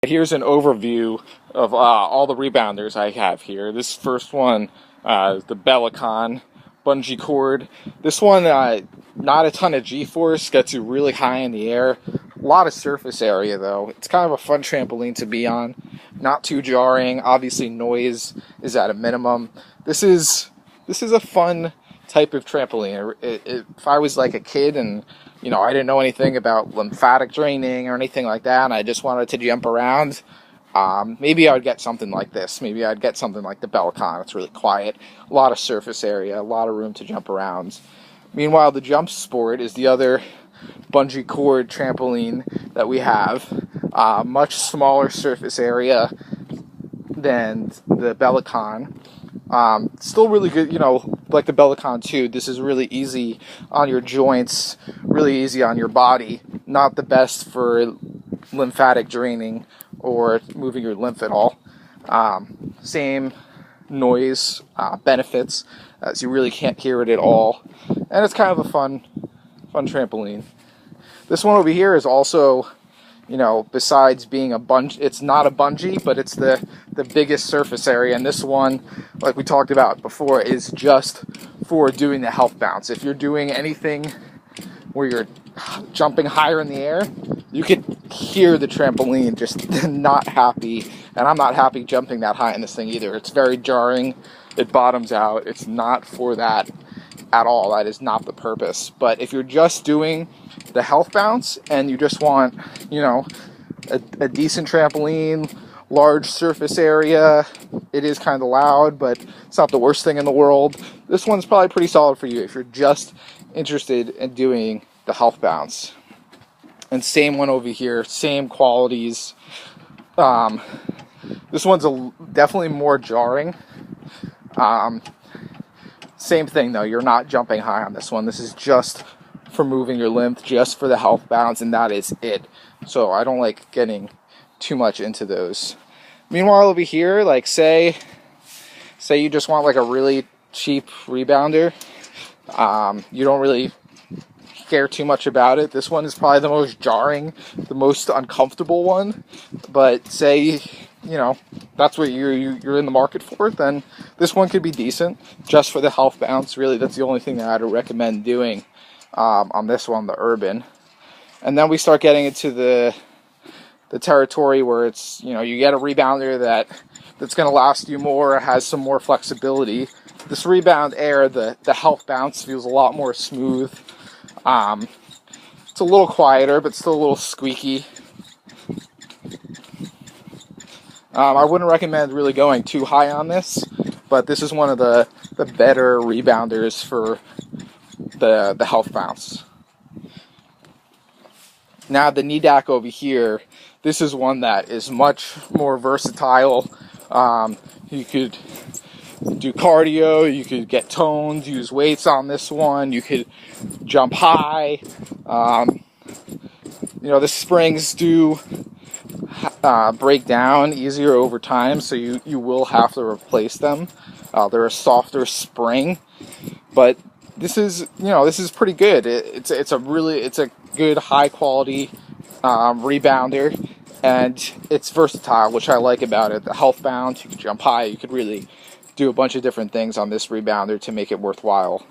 Here's an overview of all the rebounders I have here. This first one is the Bellicon bungee cord. This one, not a ton of G-force, gets you really high in the air. A lot of surface area though. It's kind of a fun trampoline to be on. Not too jarring. Obviously noise is at a minimum. This is a fun type of trampoline. If I was like a kid and I didn't know anything about lymphatic draining or anything like that, and I just wanted to jump around, maybe I would get something like this. Maybe I'd get something like the Bellicon. It's really quiet, a lot of surface area, a lot of room to jump around. Meanwhile, the Jump Sport is the other bungee cord trampoline that we have. Much smaller surface area than the Bellicon. Still really good, like the Bellicon too. This is really easy on your joints, really easy on your body. Not the best for lymphatic draining or moving your lymph at all. Same noise benefits, as you really can't hear it at all. And it's kind of a fun trampoline. This one over here is also, besides being a bungee, it's not a bungee, but it's the biggest surface area. And this one, like we talked about before, is just for doing the health bounce. If you're doing anything where you're jumping higher in the air, you could hear the trampoline just not happy. And I'm not happy jumping that high in this thing either. It's very jarring. It bottoms out. It's not for that at all. That is not the purpose. But if you're just doing the health bounce and you just want, a decent trampoline, large surface area, it is kind of loud, but it's not the worst thing in the world. This one's probably pretty solid for you if you're just interested in doing the health bounce. And same one over here, same qualities. This one's definitely more jarring. Same thing though, you're not jumping high on this one. This is just for moving your lymph, just for the health bounce, and that is it. So I don't like getting too much into those. Meanwhile over here, like say you just want like a really cheap rebounder, you don't really care too much about it. This one is probably the most jarring, the most uncomfortable one. But say that's what you're in the market for, then this one could be decent just for the health bounce. Really, that's the only thing that I'd recommend doing on this one, the Urban. And then we start getting into the territory where it's you get a rebounder that's going to last you more, has some more flexibility. This Rebound Air, the health bounce feels a lot more smooth. It's a little quieter, but still a little squeaky. I wouldn't recommend really going too high on this, but this is one of the better rebounders for the health bounce. Now the Nidak over here, this is one that is much more versatile. You could do cardio, you could get toned, use weights on this one, you could jump high. The springs do break down easier over time, so you will have to replace them. They're a softer spring, but this is pretty good. It's a good high quality rebounder, and it's versatile, which I like about it. The health bounce, you can jump high, you could really do a bunch of different things on this rebounder to make it worthwhile.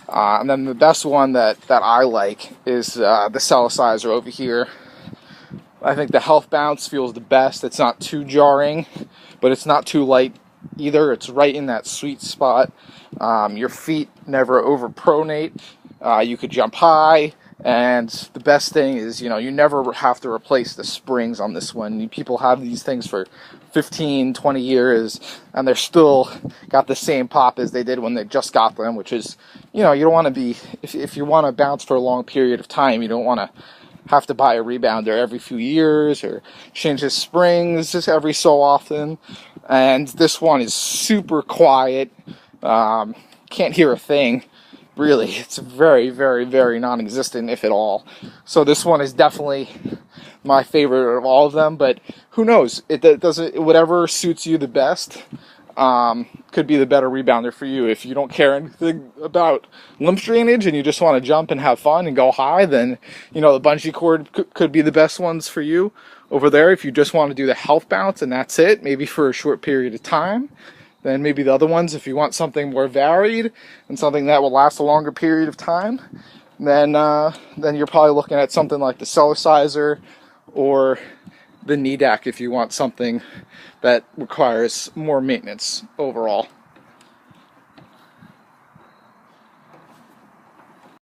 And then the best one that I like is the Celicizer over here. I think the health bounce feels the best. It's not too jarring, but it's not too light either. It's right in that sweet spot. Your feet never overpronate. You could jump high, and the best thing is, you never have to replace the springs on this one. People have these things for 15, 20 years, and they're still got the same pop as they did when they just got them, which is, you don't want to be, if you want to bounce for a long period of time, you don't want to have to buy a rebounder every few years or change the springs just every so often. And this one is super quiet. Can't hear a thing. Really, it's very, very, very non-existent, if at all. So this one is definitely my favorite of all of them, but who knows? It doesn't, whatever suits you the best. could be the better rebounder for you. If you don't care anything about lymph drainage and you just want to jump and have fun and go high, then the bungee cord could be the best ones for you over there. If you just want to do the health bounce and that's it, maybe for a short period of time, then maybe the other ones, if you want something more varied and something that will last a longer period of time, then you're probably looking at something like the Celicizer or the knee deck if you want something that requires more maintenance overall.